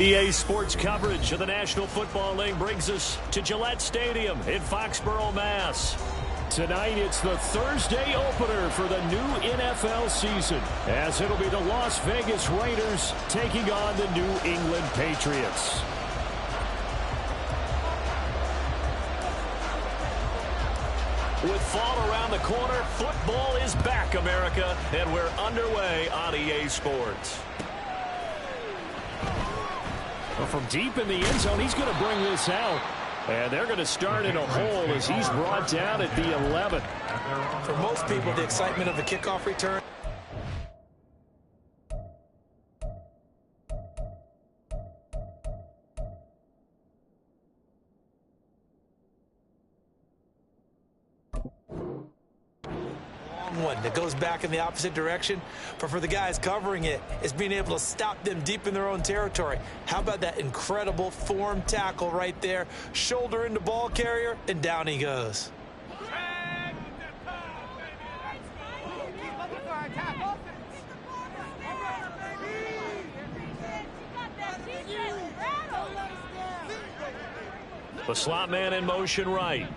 EA Sports coverage of the National Football League brings us to Gillette Stadium in Foxborough, Mass. Tonight, it's the Thursday opener for the new NFL season, as it'll be the Las Vegas Raiders taking on the New England Patriots. With fall around the corner, football is back, America, and we're underway on EA Sports. Well, from deep in the end zone, he's going to bring this out. And they're going to start in a hole as he's brought down at the 11. For most people, the excitement of the kickoff return. One that goes back in the opposite direction, but for the guys covering it, is being able to stop them deep in their own territory. How about that incredible form tackle right there? Shoulder into ball carrier, and down he goes. The slot man in motion right.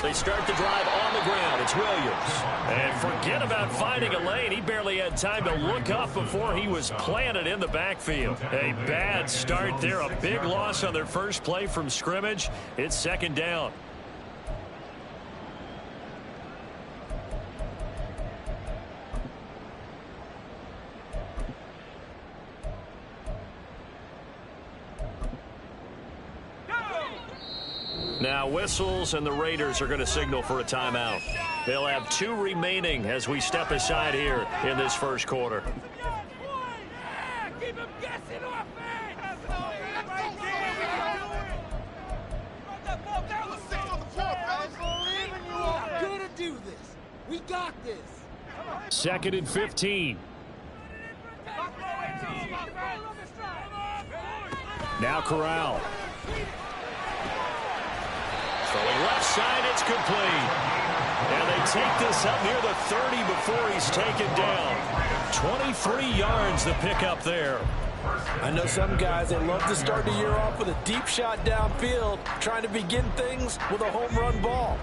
They start the drive on the ground. It's Williams. And forget about finding a lane. He barely had time to look up before he was planted in the backfield. A bad start there. A big loss on their first play from scrimmage. It's second down. Now whistles, and the Raiders are going to signal for a timeout. They'll have 2 remaining as we step aside here in this first quarter. Keep him guessing off We're going to do this. We got this. Second and 15. Now Corral. Throwing left side, it's complete. And they take this up near the 30 before he's taken down. 23 yards the pickup there. I know some guys, they love to start the year off with a deep shot downfield, trying to begin things with a home run ball.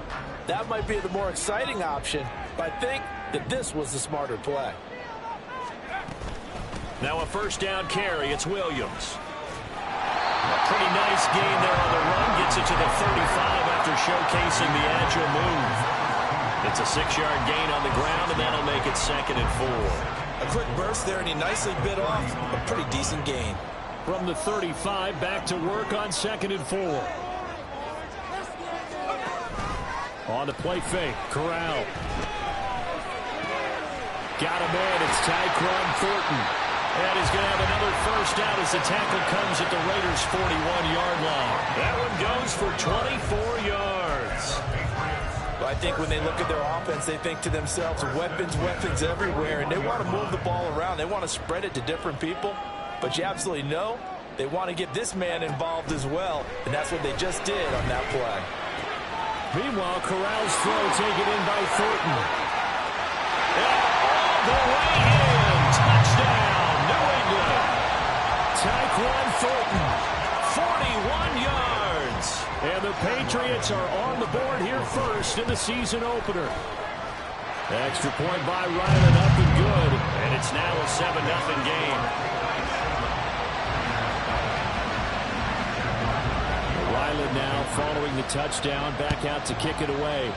That might be the more exciting option, but I think that this was the smarter play. Now a first down carry, it's Williams. A pretty nice gain there on the run. Gets it to the 35 after showcasing the agile move. It's a 6-yard gain on the ground, and that'll make it second and 4. A quick burst there, and he nicely bit off a pretty decent gain. From the 35, back to work on second and 4. On the play fake, Corral. Got him in. It's Tyquan Thornton. And he's going to have another first down as the tackle comes at the Raiders' 41-yard line. That one goes for 24 yards. Well, I think when they look at their offense, they think to themselves, weapons, weapons everywhere, and they want to move the ball around. They want to spread it to different people. But you absolutely know they want to get this man involved as well, and that's what they just did on that play. Meanwhile, Corral's throw taken in by Thornton. And all the way in. Touchdown. Tyquan Thornton, 41 yards. And the Patriots are on the board here first in the season opener. Extra point by Ryland, up and good. And it's now a 7-0 game. Ryland now following the touchdown, back out to kick it away.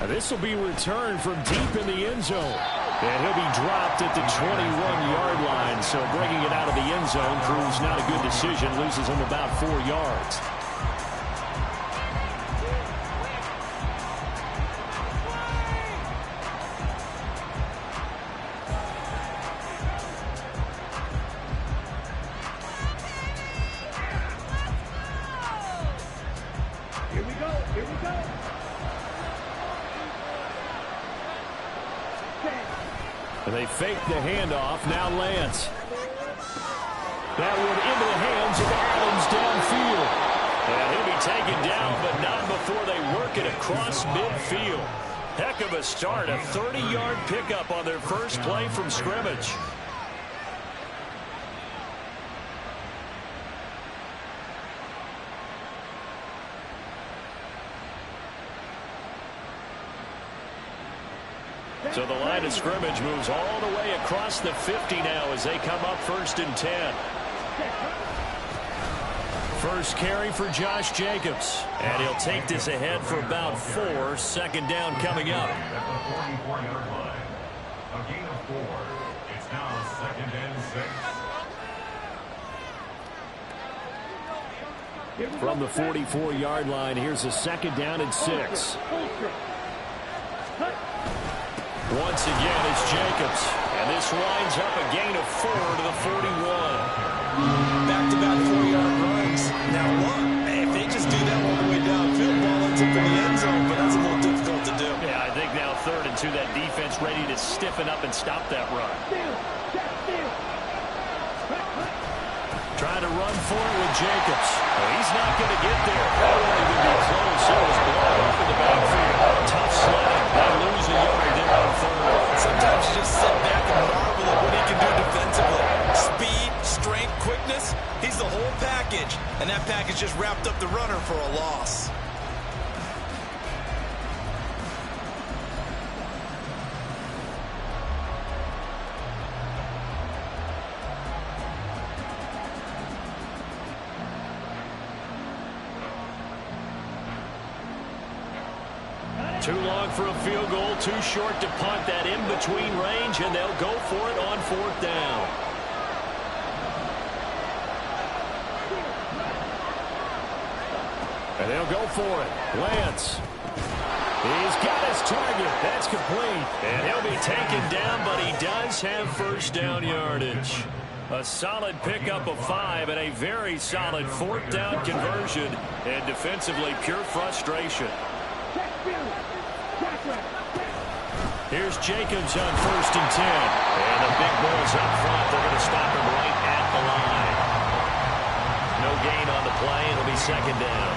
Now this will be returned from deep in the end zone. And he'll be dropped at the 21-yard line. So bringing it out of the end zone proves not a good decision. Loses him about 4 yards. Here we go. Here we go. And they fake the handoff. Now Lance. That one into the hands of Adams downfield. And he'll be taken down, but not before they work it across midfield. Heck of a start, a 30-yard pickup on their first play from scrimmage. So the line of scrimmage moves all the way across the 50 now as they come up 1st and 10. First carry for Josh Jacobs. And he'll take this ahead for about 4. 2nd down coming up. At the 44-yard line. A gain of 4. It's now 2nd and 6. From the 44-yard line, here's a 2nd down and 6. Once again, it's Jacobs. And this winds up a gain of 4 to the 41. Back-to-back 4-yard runs. Now look, if they just do that all the way downfield, ball ends up in the end zone, but that's a little difficult to do. Yeah, I think now 3rd and 2, that defense ready to stiffen up and stop that run. Trying to run for it with Jacobs. Well, he's not going to get there. That won't even be close. It was blown off in the backfield. Tough sledding. They lose a yard there on 3rd. Sometimes you just sit back and marvel at what he can do defensively. Speed, strength, quickness. He's the whole package. And that package just wrapped up the runner for a loss. Too long for a field goal, too short to punt. That in-between range, and they'll go for it on 4th down. And they'll go for it. Lance. He's got his target. That's complete. And he'll be taken down, but he does have 1st down yardage. A solid pickup of 5 and a very solid 4th down conversion. And defensively, pure frustration. Here's Jacobs on 1st and 10. And the big boys up front. They're going to stop him right at the line. No gain on the play. It'll be 2nd down.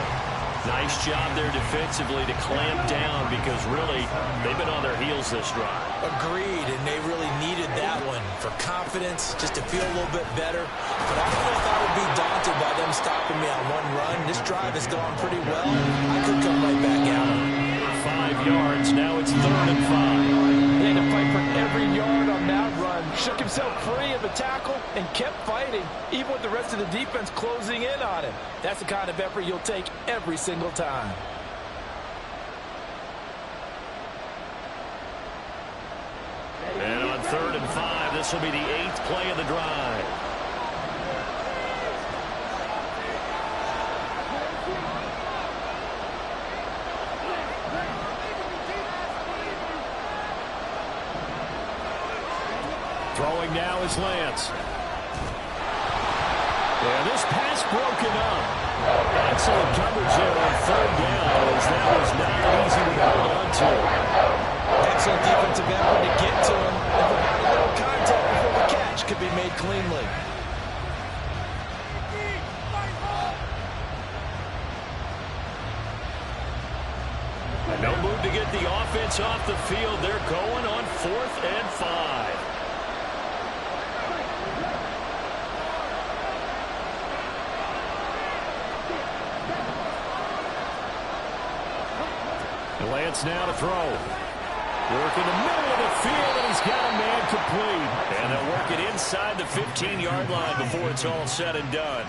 Nice job there defensively to clamp down because really they've been on their heels this drive. Agreed, and they really needed that one for confidence, just to feel a little bit better. But I don't know if I would be daunted by them stopping me on one run. This drive has gone pretty well. I could come right back at them. 5 yards. Now it's 3rd and 5. He had to fight for every yard on that run. Shook himself free of the tackle and kept fighting, even with the rest of the defense closing in on him. That's the kind of effort you'll take every single time. And on 3rd and 5, this will be the 8th play of the drive. Throwing now is Lance. And this pass broken up. Excellent coverage there on 3rd down as that was not easy to hold on to. Excellent defensive effort to get to him and provide a little contact before the catch could be made cleanly. No move to get the offense off the field. They're going on 4th and 5. Lance now to throw. Work in the middle of the field, and he's got a man complete. And they'll work it inside the 15-yard line before it's all said and done.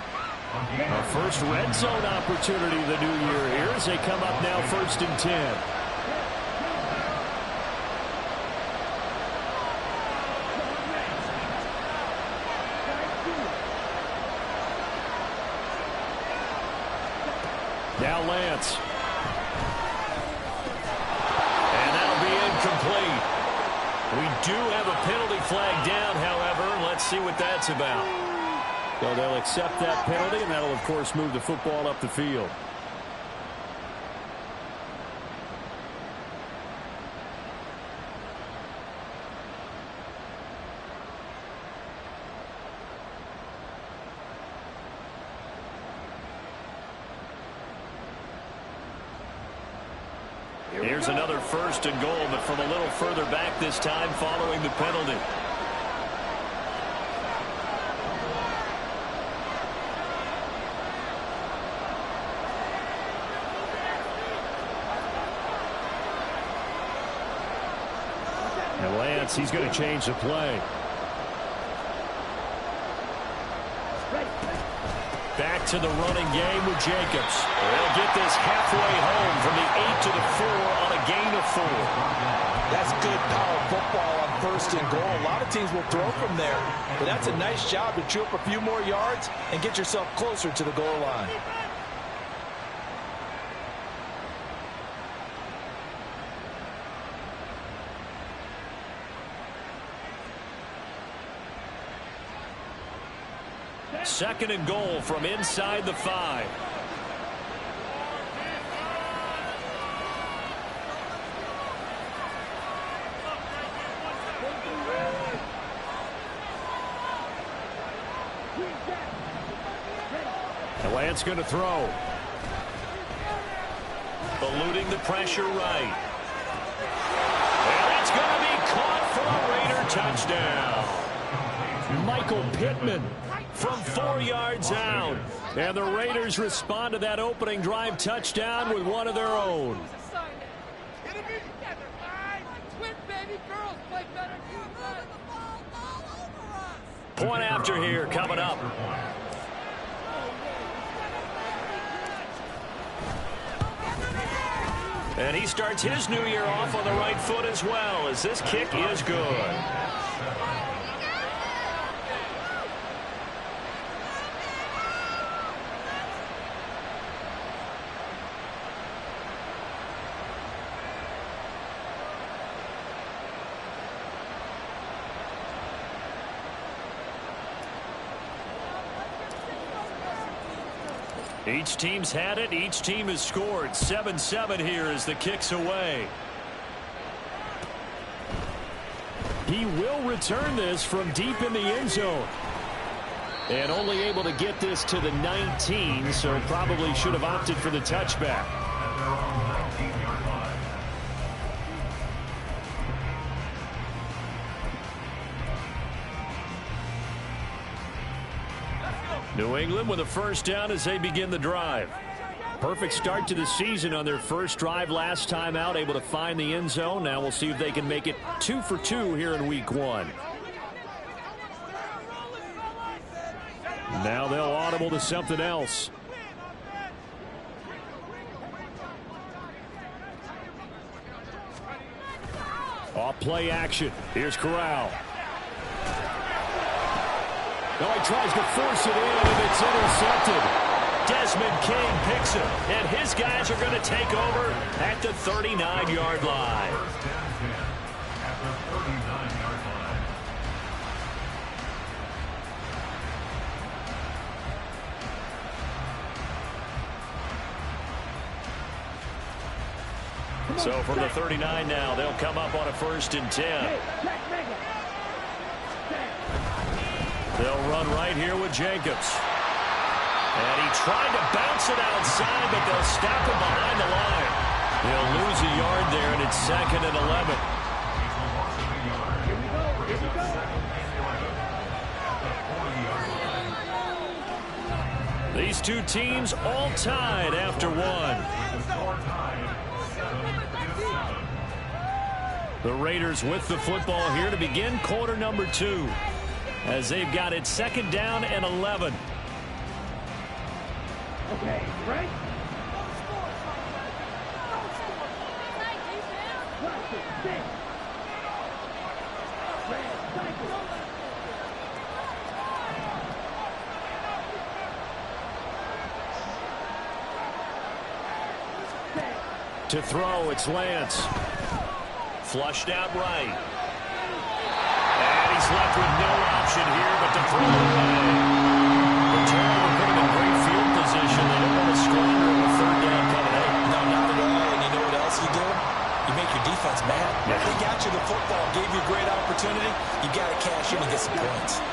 Our first red zone opportunity of the new year here as they come up now 1st and 10. Now Lance. Complete. We do have a penalty flag down, however. Let's see what that's about. So they'll accept that penalty, and that'll, of course, move the football up the field. Here's is another first and goal, but from a little further back this time following the penalty. And Lance, he's going to change the play. Back to the running game with Jacobs. They'll get this halfway home from the 8 to the 4 on a gain of 4. That's good power football on first and goal. A lot of teams will throw from there, but that's a nice job to chew up a few more yards and get yourself closer to the goal line. Second and goal from inside the 5. And Lance going to throw. Eluding the pressure right. And it's going to be caught for a Raider touchdown. Michael Pittman from 4 yards out. And the Raiders respond to that opening drive touchdown with one of their own. Point after here coming up. And he starts his new year off on the right foot as well, as this kick is good. Each team's had it. Each team has scored. 7-7 here as the kick's away. He will return this from deep in the end zone. And only able to get this to the 19, so probably should have opted for the touchback. New England with a first down as they begin the drive. Perfect start to the season on their first drive last time out, able to find the end zone. Now we'll see if they can make it 2 for 2 here in week 1. Now they'll audible to something else. Off play action. Here's Corral. Now he tries to force it in, and it's intercepted. Desmond King picks it, and his guys are going to take over at the 39-yard line. So from the 39 now, they'll come up on a 1st and 10. They'll run right here with Jacobs. And he tried to bounce it outside, but they'll stop him behind the line. They'll lose a yard there, and it's 2nd and 11. These two teams all tied after one. The Raiders with the football here to begin quarter number 2. As they've got it 2nd down and 11. Okay, right? To throw, it's Lance. Flushed out right. And he's left with no option here but to throw away. The turnover put him in great field position. They don't want to squander with 3rd down coming up. No, not at all. And you know what else you do? You make your defense mad. Yeah. They got you the football, gave you a great opportunity. You got to cash in and get some points.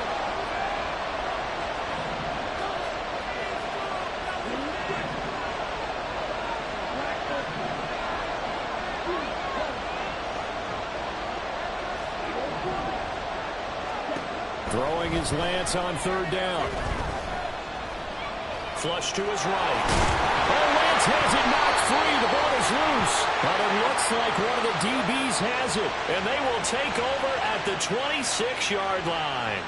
Throwing his Lance on third down. Flush to his right. Oh, Lance has it knocked free. The ball is loose. But it looks like one of the DBs has it. And they will take over at the 26-yard line.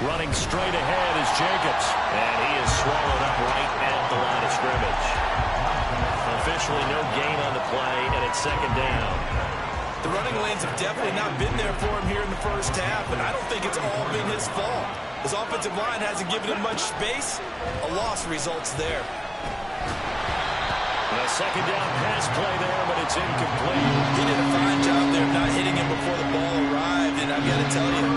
Running straight ahead is Jacobs. And he is swallowed up right at the line of scrimmage. Officially no gain on the play, and it's second down. The running lanes have definitely not been there for him here in the first half, and I don't think it's all been his fault. His offensive line hasn't given him much space. A loss results there. A second down pass play there, but it's incomplete. He did a fine job there not hitting him before the ball arrived, and I've got to tell you,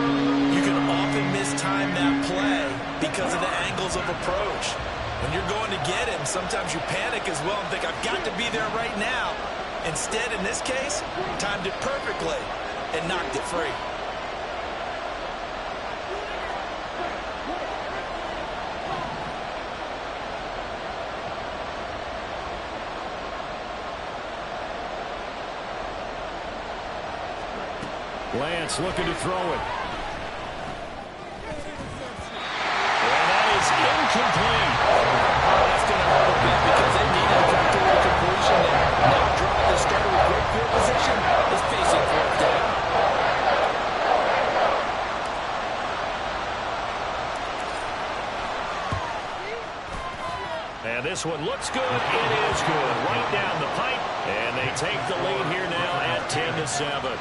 you can often mistime that play because of the angles of approach. When you're going to get him, sometimes you panic as well and think, I've got to be there right now. Instead, in this case, timed it perfectly and knocked it free. Lance looking to throw it. And that is incomplete. That's going to hurt a bit because they needed to come through a completion there. Now drive the starter with great field position is facing fourth down. And this one looks good. It is good. Right down the pipe. And they take the lead here now at 10-7.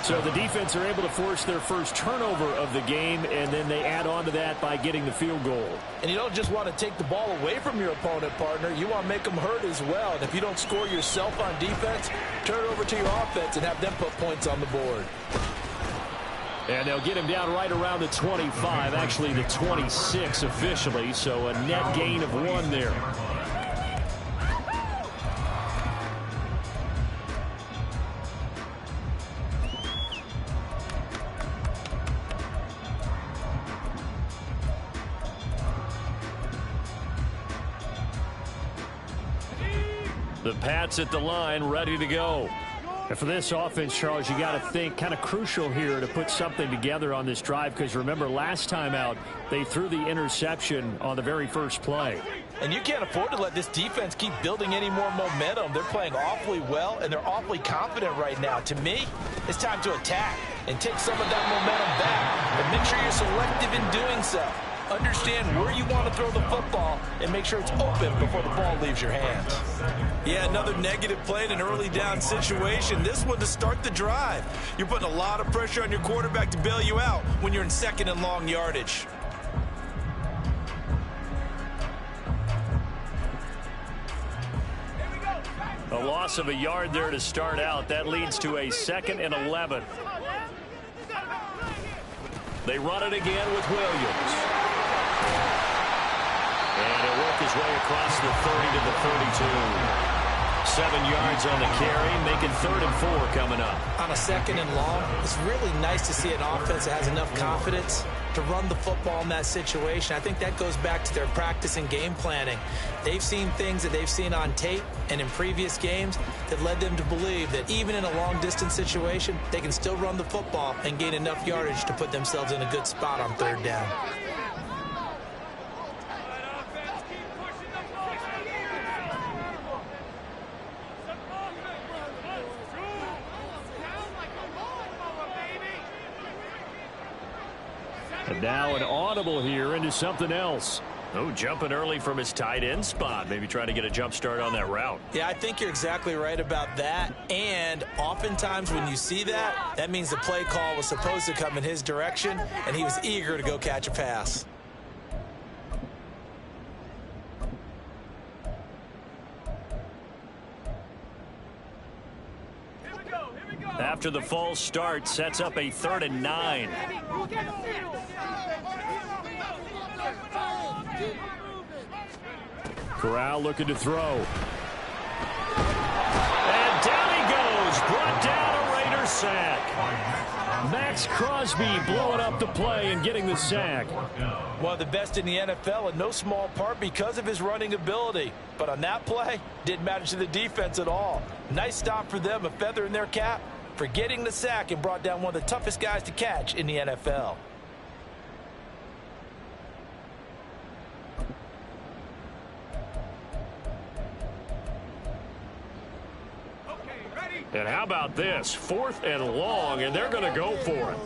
So the defense are able to force their first turnover of the game, and then they add on to that by getting the field goal. And you don't just want to take the ball away from your opponent, partner. You want to make them hurt as well. And if you don't score yourself on defense, turn it over to your offense and have them put points on the board. And they'll get him down right around the 25, actually the 26 officially, so a net gain of 1 there. The Pats at the line, ready to go. And for this offense, Charles, you got to think kind of crucial here to put something together on this drive, because remember last time out they threw the interception on the very first play. And you can't afford to let this defense keep building any more momentum. They're playing awfully well, and they're awfully confident right now. To me, it's time to attack and take some of that momentum back. But make sure you're selective in doing so. Understand where you want to throw the football and make sure it's open before the ball leaves your hands. Yeah, another negative play in an early down situation. This one to start the drive. You're putting a lot of pressure on your quarterback to bail you out when you're in second and long yardage. A loss of a yard there to start out. That leads to a 2nd and 11. They run it again with Williams. And he'll work his way across the 30 to the 32. 7 yards on the carry, making 3rd and 4 coming up. On a 2nd and long, it's really nice to see an offense that has enough confidence to run the football in that situation. I think that goes back to their practice and game planning. They've seen things that they've seen on tape and in previous games that led them to believe that even in a long-distance situation, they can still run the football and gain enough yardage to put themselves in a good spot on 3rd down. And now an audible here into something else. Oh, jumping early from his tight end spot. Maybe trying to get a jump start on that route. Yeah, I think you're exactly right about that. And oftentimes when you see that, that means the play call was supposed to come in his direction, and he was eager to go catch a pass. After the false start, sets up a 3rd and 9. Corral looking to throw. And down he goes. Brought down a Raider another sack. Max Crosby blowing up the play and getting the sack. One of the best in the NFL, in no small part because of his running ability. But on that play, didn't matter to the defense at all. Nice stop for them, a feather in their cap for getting the sack and brought down one of the toughest guys to catch in the NFL. And how about this? 4th and long, and they're going to go for it.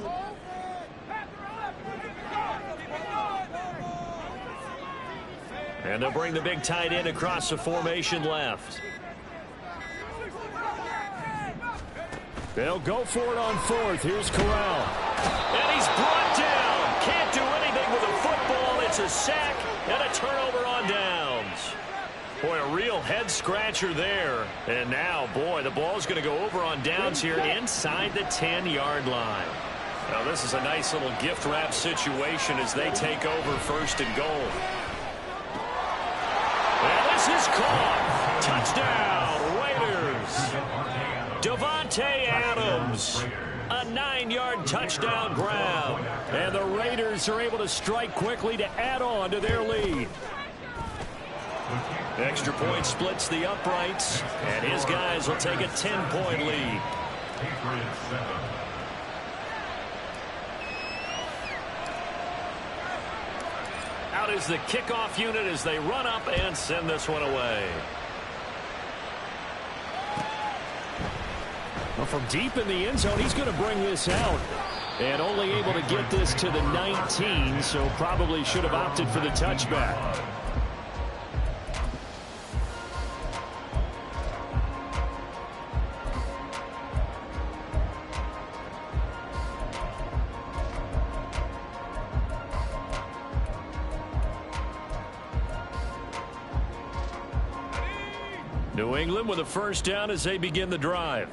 And they'll bring the big tight end across the formation left. They'll go for it on 4th. Here's Corral. And he's brought down. Can't do anything with a football. It's a sack and a turnover on downs. Boy, a real head-scratcher there. And now, boy, the ball's going to go over on downs here inside the 10-yard line. Now, this is a nice little gift-wrap situation as they take over 1st and goal. And this is caught. Touchdown, Raiders. Davante Adams. A 9-yard touchdown grab. And the Raiders are able to strike quickly to add on to their lead. Extra point splits the uprights, and his guys will take a 10-point lead. Out is the kickoff unit as they run up and send this one away. Well, from deep in the end zone, he's going to bring this out. And only able to get this to the 19, so probably should have opted for the touchback. New England with a 1st down as they begin the drive.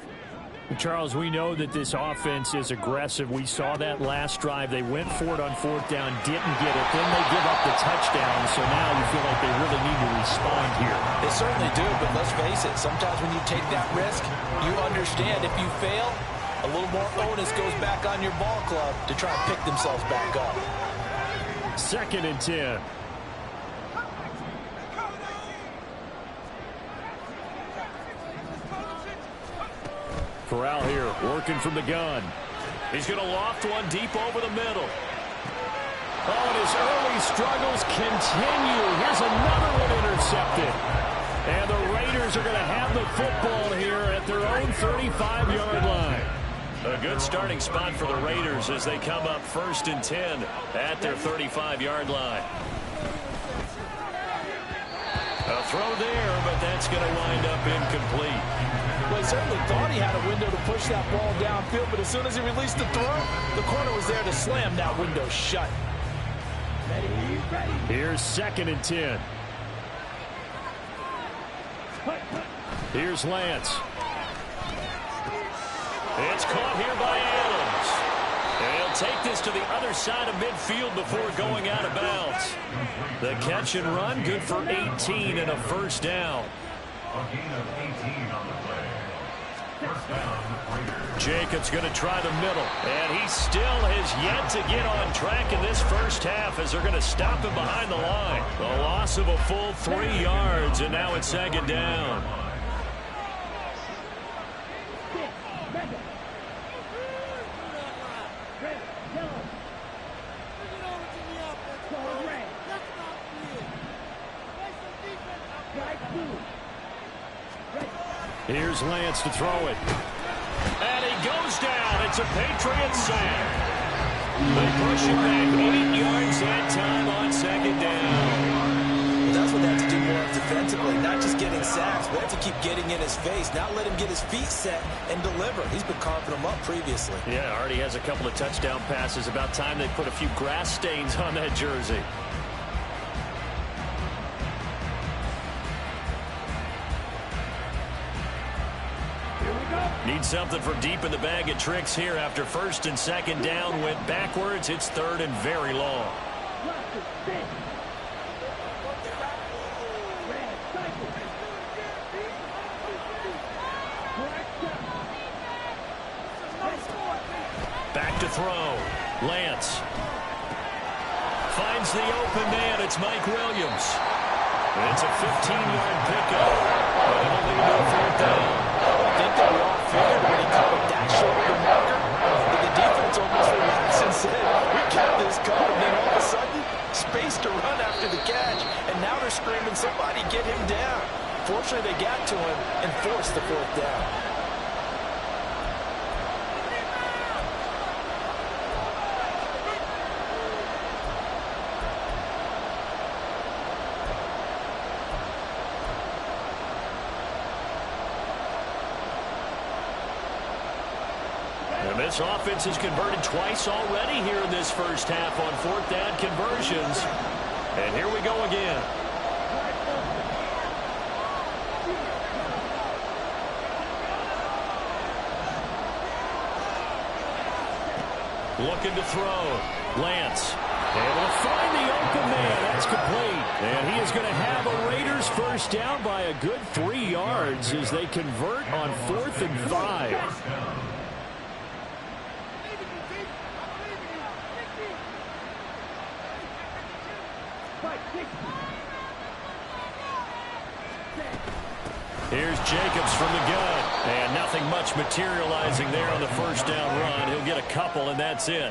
Charles, we know that this offense is aggressive. We saw that last drive. They went for it on 4th down, didn't get it. Then they give up the touchdown, so now you feel like they really need to respond here. They certainly do, but let's face it, sometimes when you take that risk, you understand if you fail, a little more onus goes back on your ball club to try and pick themselves back up. 2nd and 10. Corral here, working from the gun. He's going to loft one deep over the middle. Oh, and his early struggles continue. Here's another one intercepted. And the Raiders are going to have the football here at their own 35-yard line. A good starting spot for the Raiders as they come up 1st and 10 at their 35-yard line. A throw there, but that's going to wind up incomplete. Well, he certainly thought he had a window to push that ball downfield, but as soon as he released the throw, the corner was there to slam that window shut. Here's 2nd and 10. Here's Lance. It's caught here by Adams. And he'll take this to the other side of midfield before going out of bounds. The catch and run, good for 18 and a 1st down. A gain of 18 on the play. 1st down, Raiders. Jacobs going to try the middle. And he still has yet to get on track in this 1st half as they're going to stop him behind the line. The loss of a full 3 yards, and now it's 2nd down. Here's Lance to throw it. And he goes down. It's a Patriot sack. They push him back 8 yards that time on 2nd down. Well, that's what they have to do more defensively, not just getting sacks, but have to keep getting in his face, not let him get his feet set and deliver. He's been carving them up previously. Yeah, already has a couple of touchdown passes. About time they put a few grass stains on that jersey. Need something from deep in the bag of tricks here after 1st and 2nd down. Went backwards. It's 3rd and very long. Back to throw. Lance. Finds the open man. It's Mike Williams. It's a 15-yard pickup. But it'll lead to a fourth down. I think that we all figured when he caught it that short of the marker, that the defense almost relaxed and said, we got this covered. And then all of a sudden, space to run after the catch. And now they're screaming, somebody get him down. Fortunately, they got to him and forced the fourth down. And this offense has converted twice already here in this first half on fourth down conversions. And here we go again. Looking to throw. Lance. Able to find the open man. That's complete. And he is going to have a Raiders first down by a good 3 yards as they convert on 4th and 5. Here's Jacobs from the gun. And nothing much materializing there on the first down run. He'll get a couple, and that's it.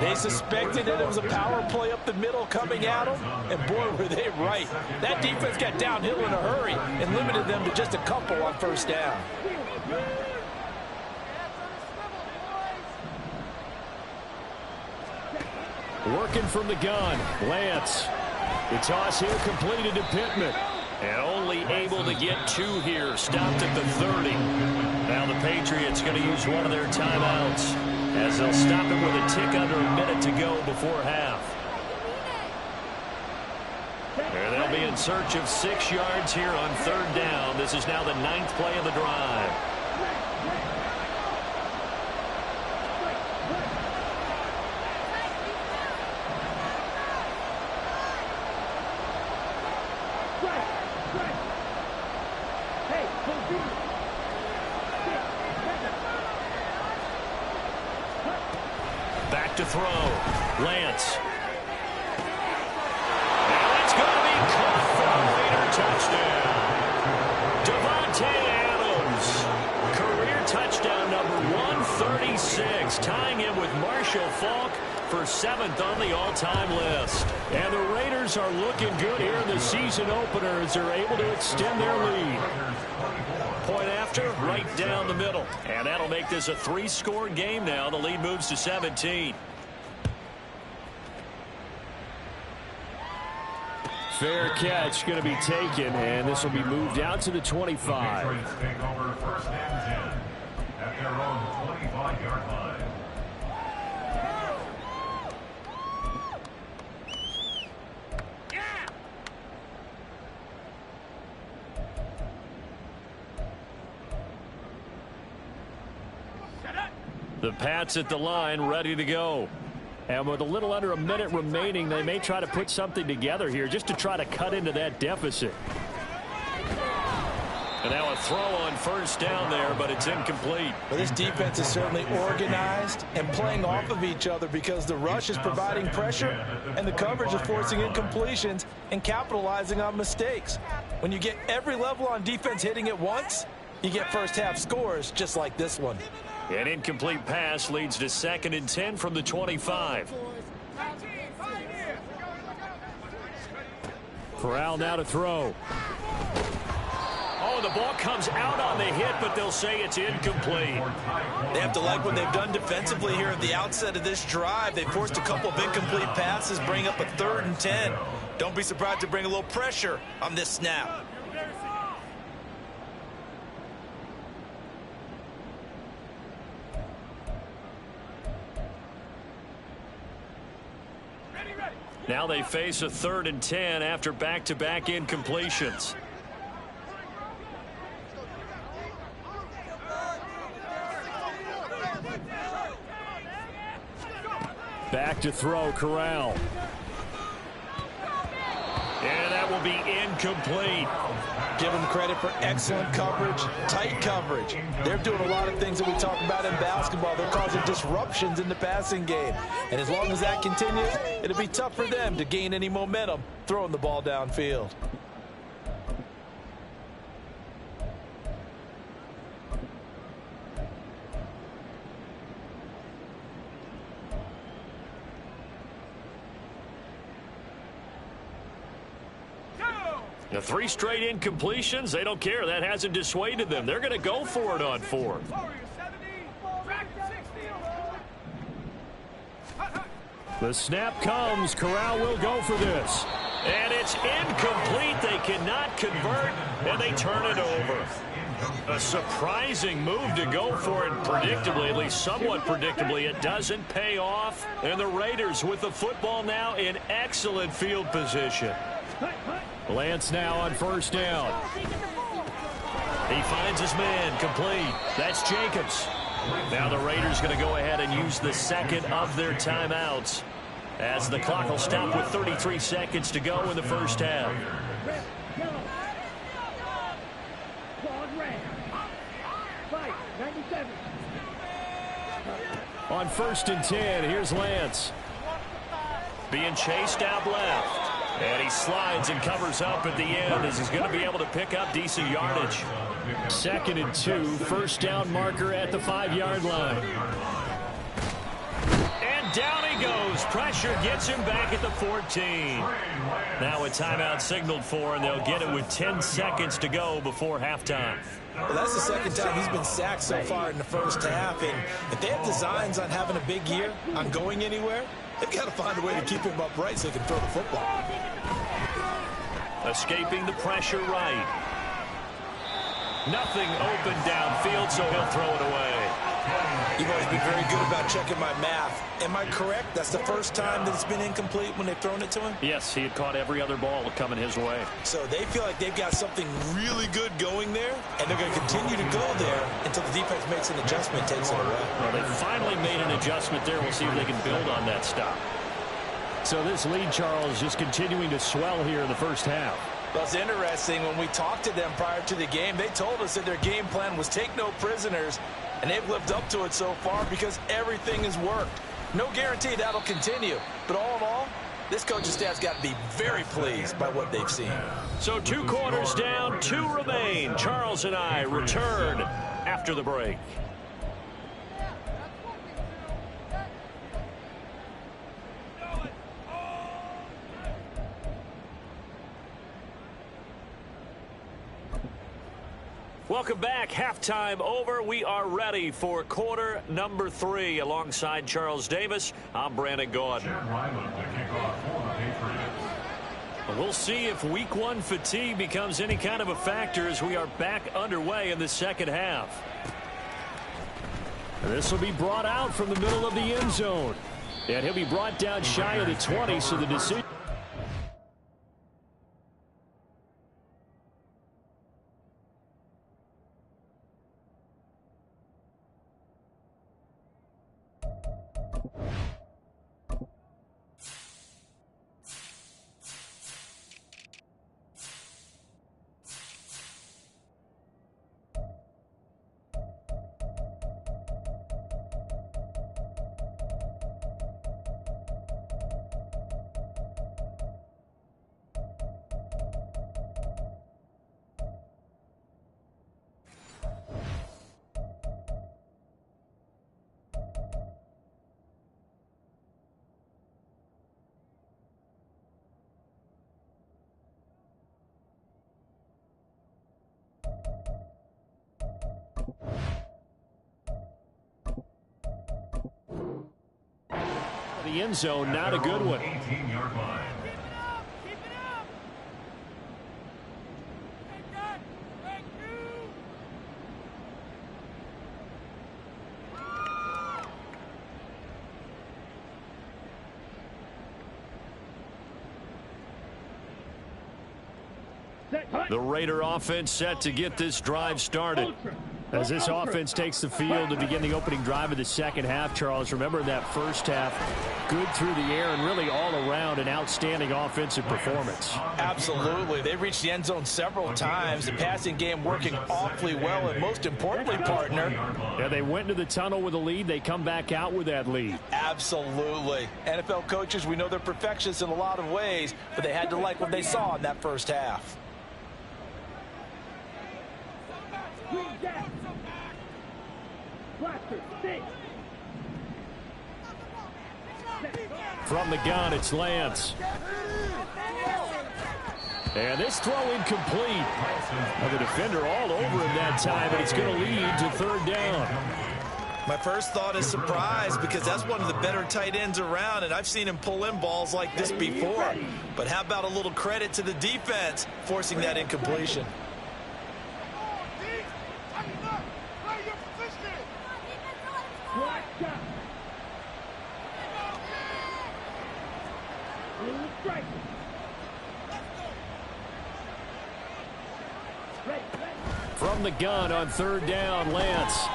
They suspected that it was a power play up the middle coming at them, and boy, were they right. That defense got downhill in a hurry and limited them to just a couple on first down. Working from the gun. Lance. The toss here completed to Pittman. And only able to get 2 here. Stopped at the 30. Now the Patriots going to use one of their timeouts as they'll stop it with a tick under a minute to go before half. And they'll be in search of 6 yards here on 3rd down. This is now the 9th play of the drive. Back to throw. Lance. And it's going to be caught for a Raider touchdown. Devontae Adams. Career touchdown number 136. Tying him with Marshall Faulk for 7th on the all-time list. And the Raiders are looking good here in the season opener as they're able to extend their lead. Point after, right down the middle. And that'll make this a 3-score game now. The lead moves to 17. Fair catch going to be taken, and this will be moved out to the 25. Patriots take over 1st and 10 at their own 25-yard line. The Pats at the line, ready to go. And with a little under a minute remaining, they may try to put something together here just to try to cut into that deficit. And now a throw on 1st down there, but it's incomplete. Well, this defense is certainly organized and playing off of each other because the rush is providing pressure and the coverage is forcing incompletions and capitalizing on mistakes. When you get every level on defense hitting at once, you get first-half scores just like this one. An incomplete pass leads to 2nd and 10 from the 25. Corral now to throw. Oh, the ball comes out on the hit, but they'll say it's incomplete. They have to like what they've done defensively here at the outset of this drive. They forced a couple of incomplete passes, bring up a 3rd and 10. Don't be surprised to bring a little pressure on this snap. Now they face a 3rd and 10 after back-to-back incompletions. Back to throw, Corral. And that will be incomplete. Give them credit for excellent coverage, tight coverage. They're doing a lot of things that we talk about in basketball. They're causing disruptions in the passing game. And as long as that continues, it'll be tough for them to gain any momentum throwing the ball downfield. The 3 straight incompletions, they don't care. That hasn't dissuaded them. They're going to go for it on 4th. The snap comes. Corral will go for this. And it's incomplete. They cannot convert, and they turn it over. A surprising move to go for it predictably, at least somewhat predictably. It doesn't pay off, and the Raiders with the football now in excellent field position. Lance now on 1st down. He finds his man, complete. That's Jacobs. Now the Raiders going to go ahead and use the second of their timeouts as the clock will stop with 33 seconds to go in the first half. On 1st and 10, here's Lance. Being chased out left. And he slides and covers up at the end as he's going to be able to pick up decent yardage. 2nd and 2, first down marker at the 5-yard line. And down he goes. Pressure gets him back at the 14. Now a timeout signaled for, and they'll get it with 10 seconds to go before halftime. Well, that's the second time he's been sacked so far in the first half. And if they have designs on having a big year, on going anywhere, they've got to find a way to keep him upright so they can throw the football. Escaping the pressure right. Nothing open downfield, so he'll throw it away. You've always been very good about checking my math. Am I correct? That's the first time that it's been incomplete when they've thrown it to him? Yes, he had caught every other ball coming his way. So they feel like they've got something really good going there, and they're going to continue to go there until the defense makes an adjustment, takes it away. Well, they finally made an adjustment there. We'll see if they can build on that stop. So this lead, Charles, just continuing to swell here in the first half. Well, it's interesting. When we talked to them prior to the game, they told us that their game plan was take no prisoners, and they've lived up to it so far because everything has worked. No guarantee that'll continue. But all in all, this coaching staff's got to be very pleased by what they've seen. So 2 quarters down, 2 remain. Charles and I return after the break. Welcome back. Halftime over. We are ready for quarter number 3. Alongside Charles Davis, I'm Brandon Gaudin. We'll see if week 1 fatigue becomes any kind of a factor as we are back underway in the second half. This will be brought out from the middle of the end zone. And he'll be brought down shy of the 20, so the decision. The end zone, not a good one. 18-yard line. The Raider offense set to get this drive started. As this offense takes the field to begin the opening drive of the second half, Charles, remember that first half, good through the air and really all around an outstanding offensive performance. Absolutely. They reached the end zone several times. The passing game working awfully well, and most importantly, partner. Yeah, they went into the tunnel with a lead. They come back out with that lead. Absolutely. NFL coaches, we know they're perfectionists in a lot of ways, but they had to like what they saw in that first half. From the gun, it's Lance. And this throw incomplete. Well, the defender all over him that time, but it's going to lead to third down. My first thought is surprise, because that's one of the better tight ends around, and I've seen him pull in balls like this before. But how about a little credit to the defense forcing that incompletion? From the gun on third down, Lance.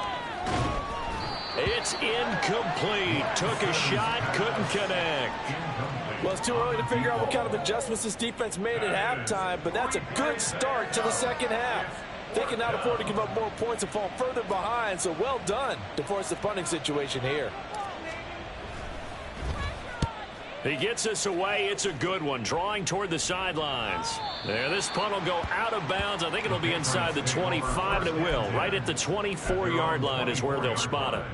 It's incomplete. Took a shot, couldn't connect. Well, it's too early to figure out what kind of adjustments this defense made at halftime, but that's a good start to the second half. They can now afford to give up more points and fall further behind, so well done to force the punting situation here. He gets us away. It's a good one. Drawing toward the sidelines. There, this punt will go out of bounds. I think it'll be inside the 25, and it will. Right at the 24-yard line is where they'll spot it.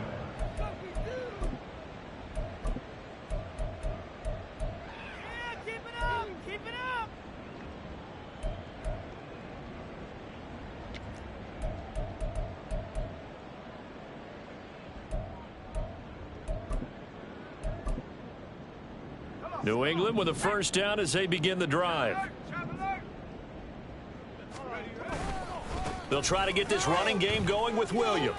New England with a first down as they begin the drive. They'll try to get this running game going with Williams.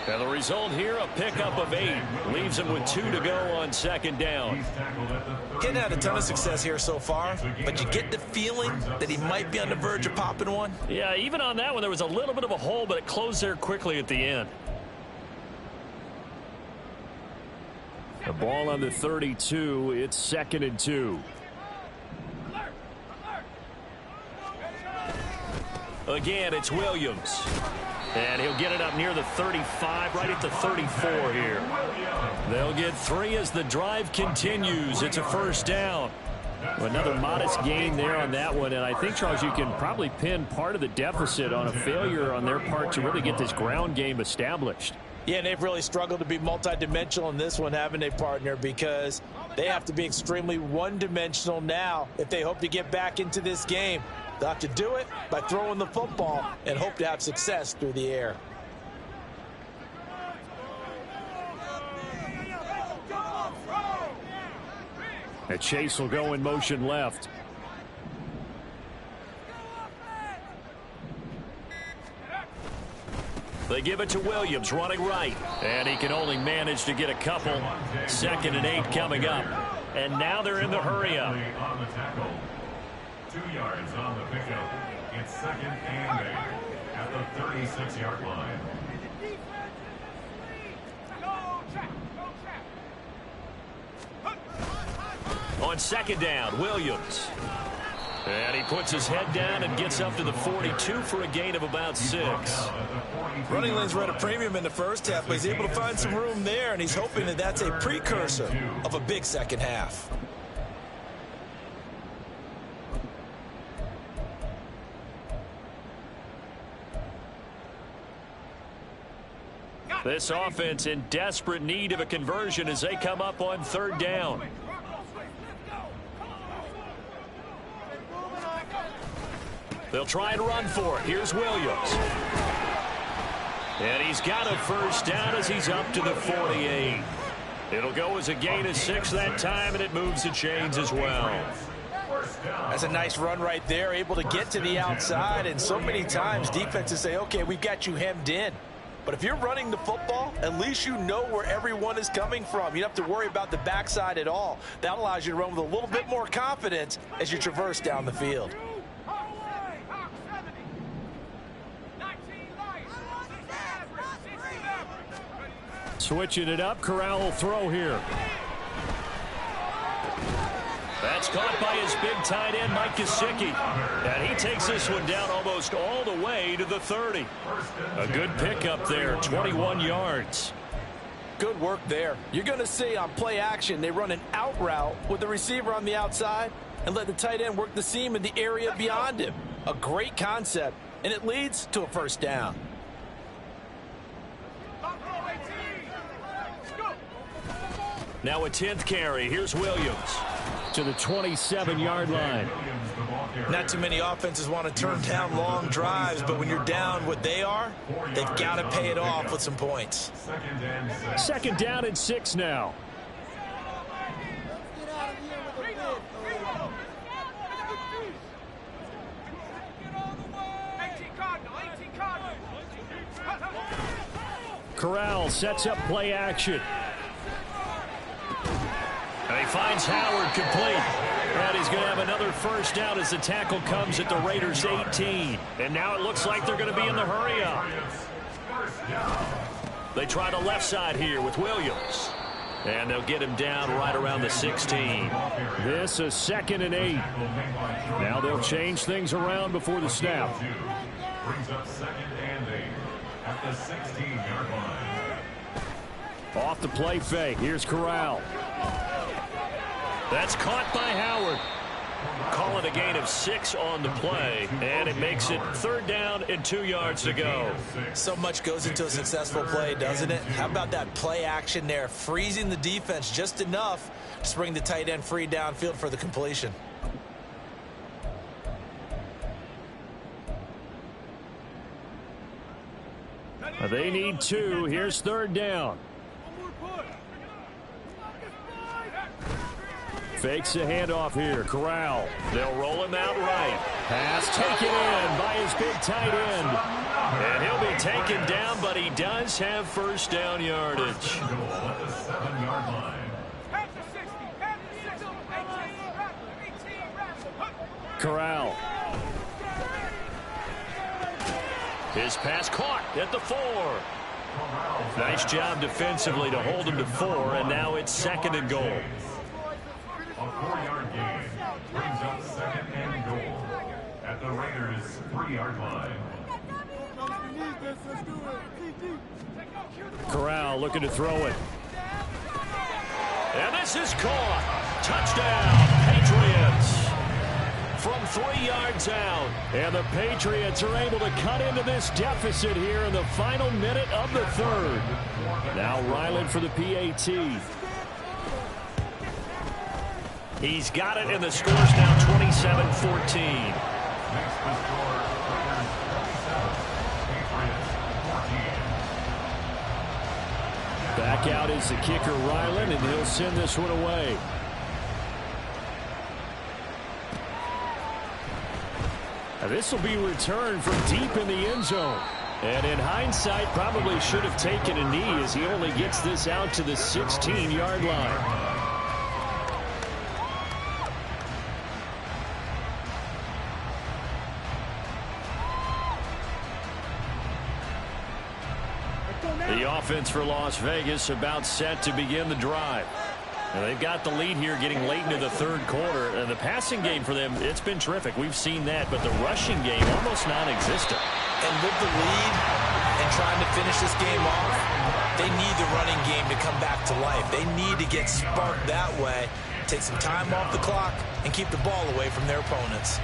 And the result here, a pickup of 8. Leaves him with 2 to go on second down. Getting had a ton of success here so far, but you get the feeling that he might be on the verge of popping one. Yeah, even on that one, there was a little bit of a hole, but it closed there quickly at the end. The ball on the 32. It's 2nd and 2. Again, it's Williams. And he'll get it up near the 35, right at the 34 here. They'll get 3 as the drive continues. It's a first down. Another modest gain there on that one, and I think, Charles, you can probably pin part of the deficit on a failure on their part to really get this ground game established. Yeah, and they've really struggled to be multidimensional in this one, haven't they, partner? Because they have to be extremely one-dimensional now if they hope to get back into this game. They'll have to do it by throwing the football and hope to have success through the air. And Chase will go in motion left. They give it to Williams, running right. And he can only manage to get a couple. 2nd and 8 coming up. And now they're in the hurry up. On the tackle. 2 yards on the pickup. It's 2nd and 8 at the 36-yard line. On second down, Williams. And he puts his head down and gets up to the 42 for a gain of about 6. Running lanes were at a premium in the first half, but he's able to find some room there, and he's hoping that that's a precursor of a big second half. This offense in desperate need of a conversion as they come up on third down. They'll try and run for it. Here's Williams. And he's got a first down as he's up to the 48. It'll go as a gain of 6 that time, and it moves the chains as well. That's a nice run right there, able to get to the outside, and so many times defenses say, okay, we've got you hemmed in. But if you're running the football, at least you know where everyone is coming from. You don't have to worry about the backside at all. That allows you to run with a little bit more confidence as you traverse down the field. Switching it up, Corral will throw here. That's caught by his big tight end, Mike Gesicki. And he takes this one down almost all the way to the 30. A good pickup there, 21 yards. Good work there. You're going to see on play action, they run an out route with the receiver on the outside and let the tight end work the seam in the area beyond him. A great concept, and it leads to a first down. Now a 10th carry. Here's Williams to the 27-yard line. Not too many offenses want to turn down long drives, but when you're down what they are, they've got to pay it off with some points. Second down and 6 now. Corral sets up play action. And he finds Howard complete. And he's going to have another first down as the tackle comes at the Raiders' 18. And now it looks like they're going to be in the hurry up. They try the left side here with Williams. And they'll get him down right around the 16. This is 2nd and 8. Now they'll change things around before the snap. Brings up 2nd and 8 at the 16-yard line. Off the play fake. Here's Corral. That's caught by Howard. Call it a gain of 6 on the play, and it makes it 3rd down and 2 yards to go. So much goes into a successful play, doesn't it? How about that play action there, freezing the defense just enough to bring the tight end free downfield for the completion. They need 2. Here's 3rd down. Fakes a handoff here. Corral. They'll roll him out right. Pass taken in by his big tight end. And he'll be taken down, but he does have first down yardage. At the 7-yard line. Corral. His pass caught at the 4. Nice job defensively to hold him to 4, and now it's 2nd and goal. A 4-yard gain brings up 2nd and goal at the Raiders' 3-yard line. Corral looking to throw it. And this is caught. Touchdown, Patriots. From 3 yards out. And the Patriots are able to cut into this deficit here in the final minute of the 3rd. Now Ryland for the PAT. He's got it, and the score's now 27-14. Next to score, Raiders 27, Patriots 14. Back out is the kicker, Ryland, and he'll send this one away. Now this will be returned from deep in the end zone. And in hindsight, probably should have taken a knee as he only gets this out to the 16-yard line. The offense for Las Vegas about set to begin the drive. And they've got the lead here getting late into the 3rd quarter. And the passing game for them, it's been terrific. We've seen that, but the rushing game almost non-existent. And with the lead and trying to finish this game off, they need the running game to come back to life. They need to get sparked that way, take some time off the clock, and keep the ball away from their opponents.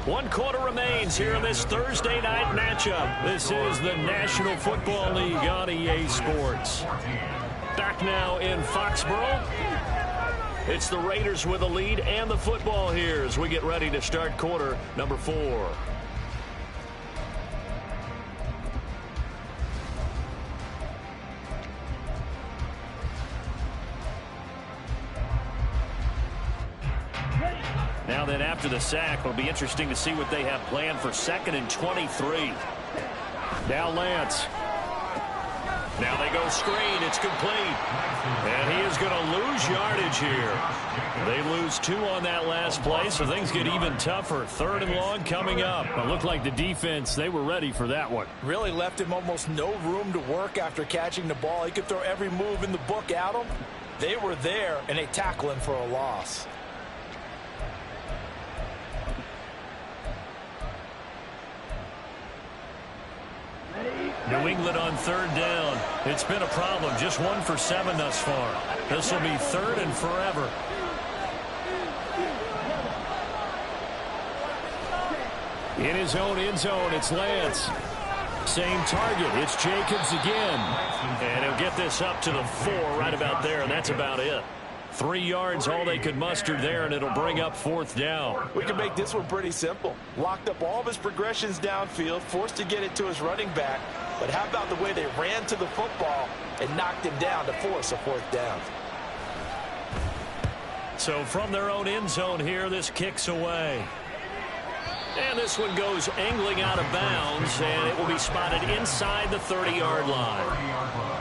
One quarter remains here in this Thursday night matchup. This is the National Football League on EA Sports. Back now in Foxborough. It's the Raiders with the lead and the football here as we get ready to start quarter number 4. Now then, after the sack, it'll be interesting to see what they have planned for 2nd and 23. Now Lance. Now they go screen. It's complete. And he is going to lose yardage here. They lose 2 on that last play, so things get even tougher. 3rd and long coming up. It looked like the defense, they were ready for that one. Really left him almost no room to work after catching the ball. He could throw every move in the book at him. They were there, and they tackle him for a loss. New England on 3rd down. It's been a problem. Just 1 for 7 thus far. This will be 3rd and forever. In his own end zone, it's Lance. Same target. It's Jacobs again. And he'll get this up to the 4 right about there, and that's about it. 3 yards, all they could muster there, and it'll bring up 4th down. We can make this one pretty simple. Locked up all of his progressions downfield, forced to get it to his running back. But how about the way they ran to the football and knocked him down to force a 4th down? So from their own end zone here, this kicks away. And this one goes angling out of bounds, and it will be spotted inside the 30-yard line.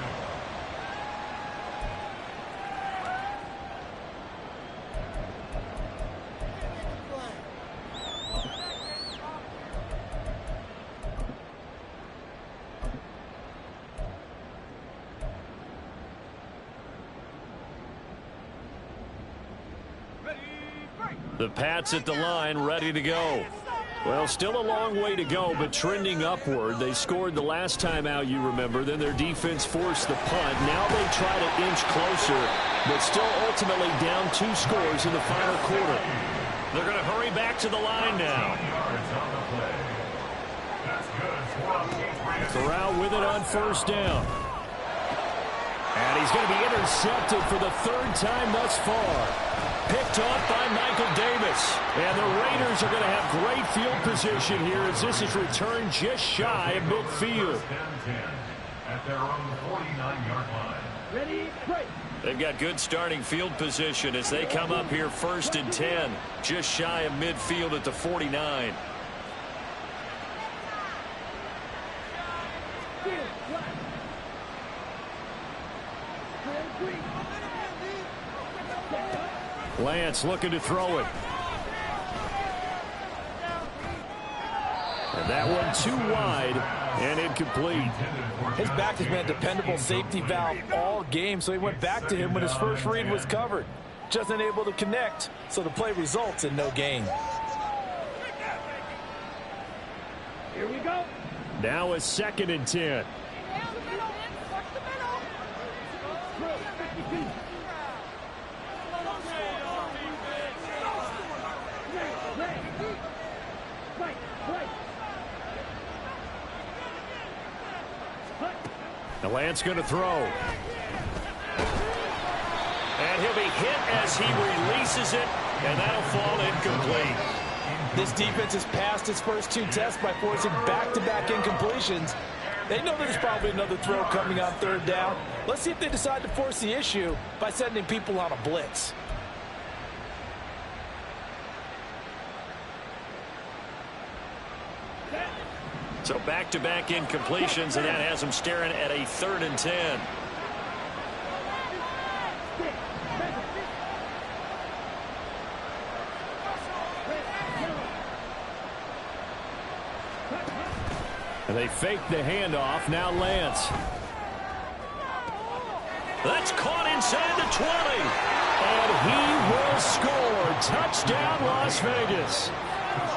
The Pats at the line, ready to go. Well, still a long way to go, but trending upward. They scored the last time out, you remember. Then their defense forced the punt. Now they try to inch closer, but still ultimately down 2 scores in the final quarter. They're going to hurry back to the line now. Corral with it on 1st down. And he's going to be intercepted for the 3rd time thus far. Picked off by Michael Davis. And the Raiders are going to have great field position here as this is returned just shy of midfield. At their own 49-yard line. Ready, break. They've got good starting field position as they come up here 1st and 10, just shy of midfield at the 49. Lance looking to throw it. And that one too wide and incomplete. His back has been a dependable safety valve all game, so he went back to him when his first read was covered. Just unable to connect, so the play results in no gain. Here we go. Now a 2nd and 10. Now Lance going to throw. And he'll be hit as he releases it, and that'll fall incomplete. This defense has passed its first 2 tests by forcing back-to-back incompletions. They know there's probably another throw coming on 3rd down. Let's see if they decide to force the issue by sending people on a blitz. So back-to-back incompletions, and that has them staring at a 3rd and 10. And they fake the handoff. Now Lance. That's caught inside the 20. And he will score. Touchdown, Las Vegas.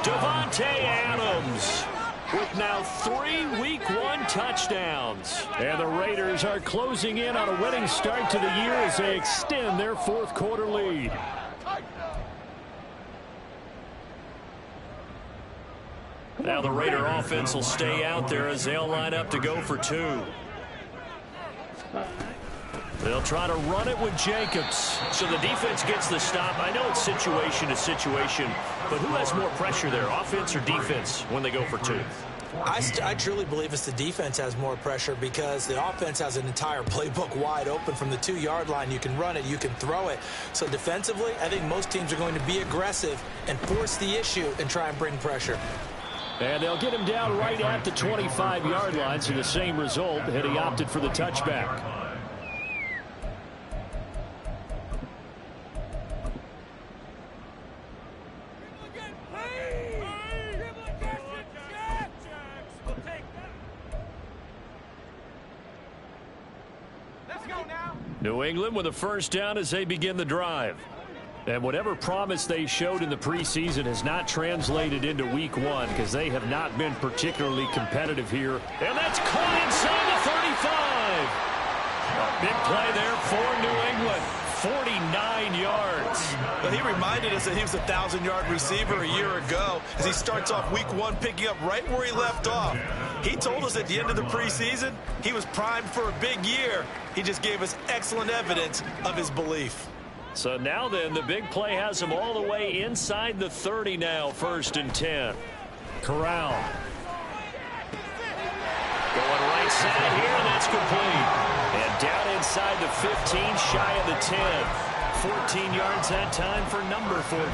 Davante Adams with now 3 Week 1 touchdowns. And the Raiders are closing in on a winning start to the year as they extend their 4th quarter lead. Now the Raider offense will stay out there as they'll line up to go for 2. They'll try to run it with Jacobs. So the defense gets the stop. I know it's situation to situation, but who has more pressure there, offense or defense, when they go for 2? I truly believe it's the defense has more pressure because the offense has an entire playbook wide open from the 2-yard line. You can run it, you can throw it. So defensively, I think most teams are going to be aggressive and force the issue and try and bring pressure. And they'll get him down right at the 25-yard line, so the same result, and he opted for the touchback. New England with a first down as they begin the drive. And whatever promise they showed in the preseason has not translated into week one because they have not been particularly competitive here. And that's caught inside the 35. A big play there for New England. 49 yards. But he reminded us that he was a 1,000-yard receiver a year ago as he starts off week one picking up right where he left off. He told us at the end of the preseason he was primed for a big year. He just gave us excellent evidence of his belief. So now then, the big play has him all the way inside the 30 now, 1st and 10. Corral. Going right side here, and that's complete. And down inside the 15, shy of the 10. 14 yards that time for number 14.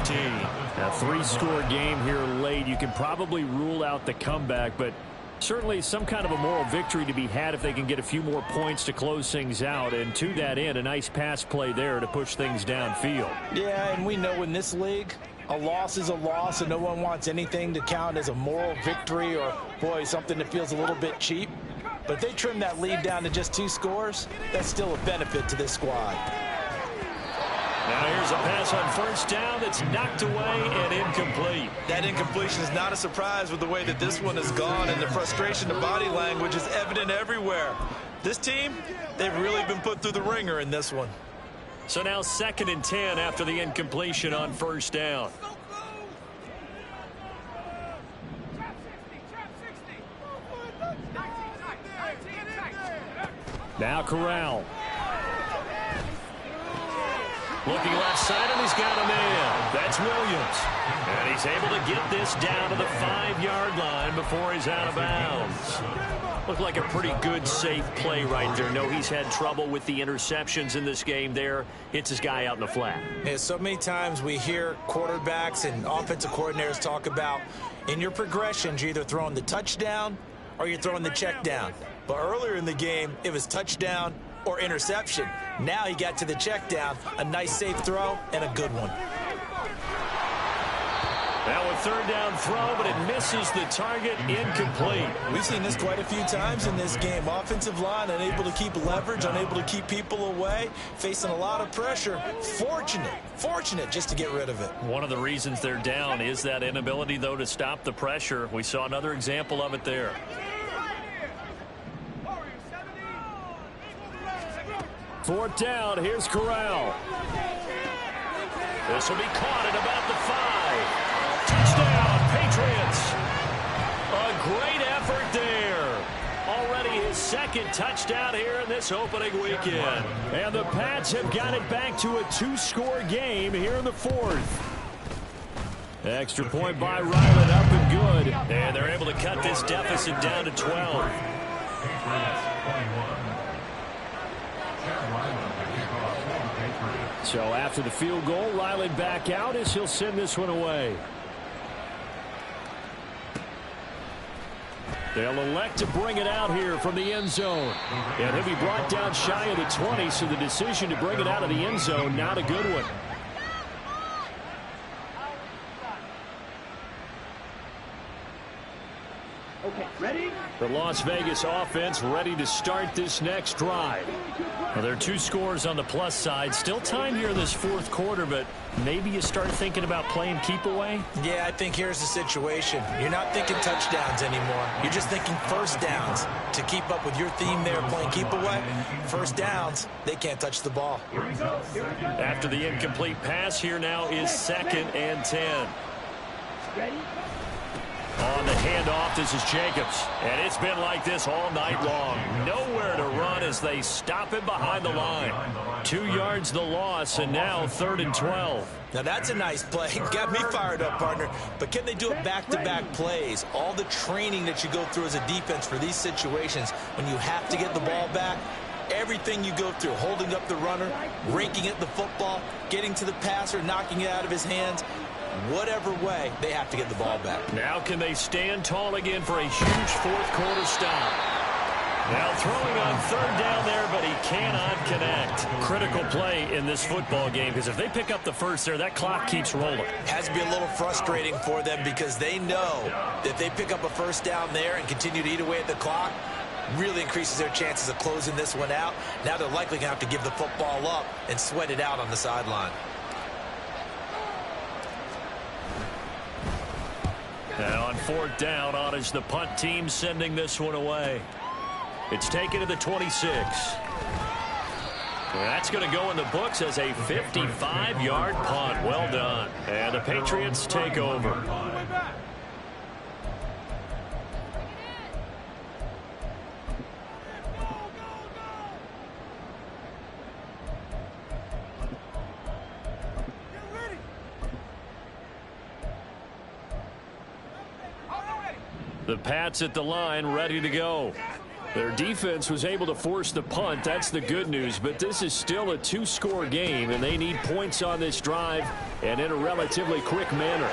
A 3-score game here late. You can probably rule out the comeback, but certainly some kind of a moral victory to be had if they can get a few more points to close things out. And to that end, a nice pass play there to push things downfield. Yeah, and we know in this league, a loss is a loss, and no one wants anything to count as a moral victory or, boy, something that feels a little bit cheap. But if they trim that lead down to just 2 scores, that's still a benefit to this squad. Now here's a pass on first down that's knocked away and incomplete. That incompletion is not a surprise with the way that this one has gone, and the frustration to body language is evident everywhere. This team, they've really been put through the ringer in this one. So now 2nd and 10 after the incompletion on first down. Now Corral. Looking left side, and he's got a man. That's Williams. And he's able to get this down to the 5-yard line before he's out of bounds. Looked like a pretty good, safe play right there. No, he's had trouble with the interceptions in this game there. Hits his guy out in the flat. Yeah, so many times we hear quarterbacks and offensive coordinators talk about in your progressions, you're either throwing the touchdown or you're throwing the check down. But earlier in the game, it was touchdown or interception. Now he got to the check down, a nice safe throw, and a good one. Now a 3rd down throw, but it misses the target, incomplete. We've seen this quite a few times in this game. Offensive line unable to keep leverage, unable to keep people away, facing a lot of pressure. Fortunate just to get rid of it. One of the reasons they're down is that inability, though, to stop the pressure. We saw another example of it there. 4th down, here's Corral. This will be caught at about the 5. Touchdown, Patriots. A great effort there. Already his 2nd touchdown here in this opening weekend. And the Pats have got it back to a 2-score game here in the 4th. Extra point by Ryland, up and good. And they're able to cut this deficit down to 12. So after the field goal, Ryland back out as he'll send this one away. They'll elect to bring it out here from the end zone. And he'll be brought down shy of the 20, so the decision to bring it out of the end zone, not a good one. Okay, ready? The Las Vegas offense ready to start this next drive. Well, there are 2 scores on the plus side. Still time here in this 4th quarter, but maybe you start thinking about playing keep away? Yeah, I think here's the situation. You're not thinking touchdowns anymore. You're just thinking first downs. To keep up with your theme there, playing keep away, first downs, they can't touch the ball. After the incomplete pass, here now is 2nd and 10. Ready? On the handoff, this is Jacobs. And it's been like this all night long. Nowhere to run as they stop him behind the line. 2 yards the loss, and now 3rd and 12. Now that's a nice play. Got me fired up, partner. But can they do it back-to-back plays? All the training that you go through as a defense for these situations, when you have to get the ball back, everything you go through, holding up the runner, raking at the football, getting to the passer, knocking it out of his hands, Whatever way, they have to get the ball back. Now can they stand tall again for a huge fourth quarter stop? Now throwing on third down there, but he cannot connect. Critical play in this football game, because if they pick up the first there, that clock keeps rolling. Has to be a little frustrating for them because they know that if they pick up a first down there and continue to eat away at the clock, really increases their chances of closing this one out. Now they're likely going to have to give the football up and sweat it out on the sideline. And on fourth down, on is the punt team sending this one away. It's taken to the 26. That's going to go in the books as a 55-yard punt. Well done. And the Patriots take over. The Pats at the line, ready to go. Their defense was able to force the punt. That's the good news, but this is still a two-score game, and they need points on this drive and in a relatively quick manner.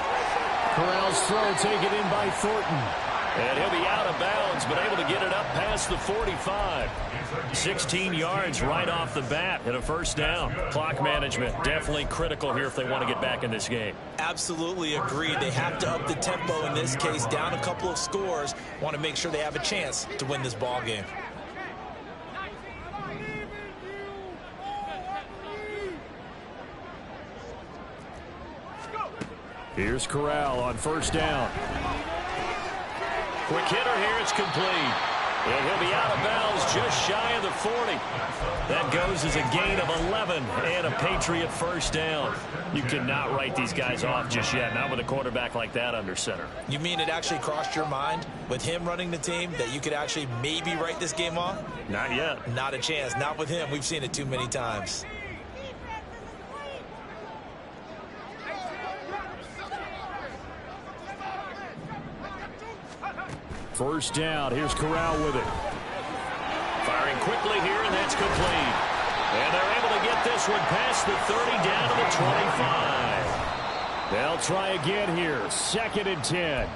Corral's throw taken in by Thornton. And he'll be out of bounds, but able to get it up past the 45. 16 yards right off the bat and a first down. Clock management definitely critical here if they want to get back in this game. Absolutely agreed. They have to up the tempo in this case, down a couple of scores. Want to make sure they have a chance to win this ball game. Here's Corral on first down. Quick hitter here, it's complete. And he'll be out of bounds just shy of the 40. That goes as a gain of 11 and a Patriot first down. You cannot write these guys off just yet, not with a quarterback like that under center. You mean it actually crossed your mind with him running the team that you could actually maybe write this game off? Not yet. Not a chance. Not with him. We've seen it too many times. First down. Here's Corral with it. Firing quickly here, and that's complete. And they're able to get this one past the 30 down to the 25. They'll try again here. 2nd and 10.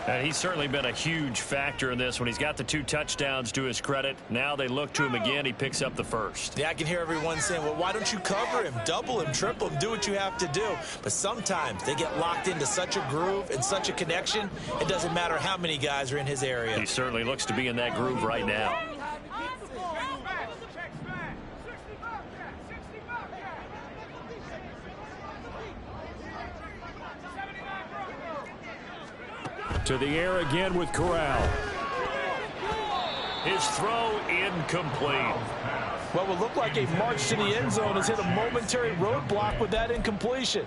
And he's certainly been a huge factor in this when he's got the 2 touchdowns to his credit. Now they look to him again. He picks up the first. Yeah, I can hear everyone saying, well, why don't you cover him, double him, triple him, do what you have to do. But sometimes they get locked into such a groove and such a connection, it doesn't matter how many guys are in his area. He certainly looks to be in that groove right now. To the air again with Corral. His throw incomplete. Well, it looked like a march to the end zone has hit a momentary roadblock with that incompletion.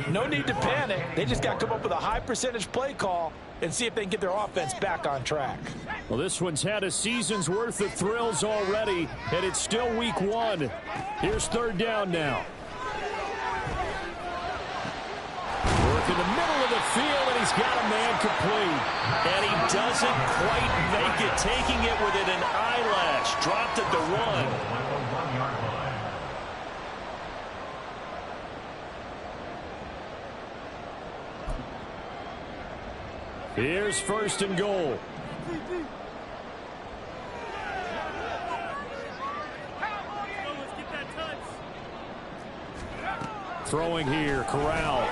No need to panic. They just got to come up with a high percentage play call and see if they can get their offense back on track. Well, this one's had a season's worth of thrills already, and it's still week 1. Here's 3rd down now. Work in the middle of the field, and he's got a man complete. And he doesn't quite make it, taking it within an eyelash. Dropped at the 1. Here's 1st and goal. Throwing here, Corral.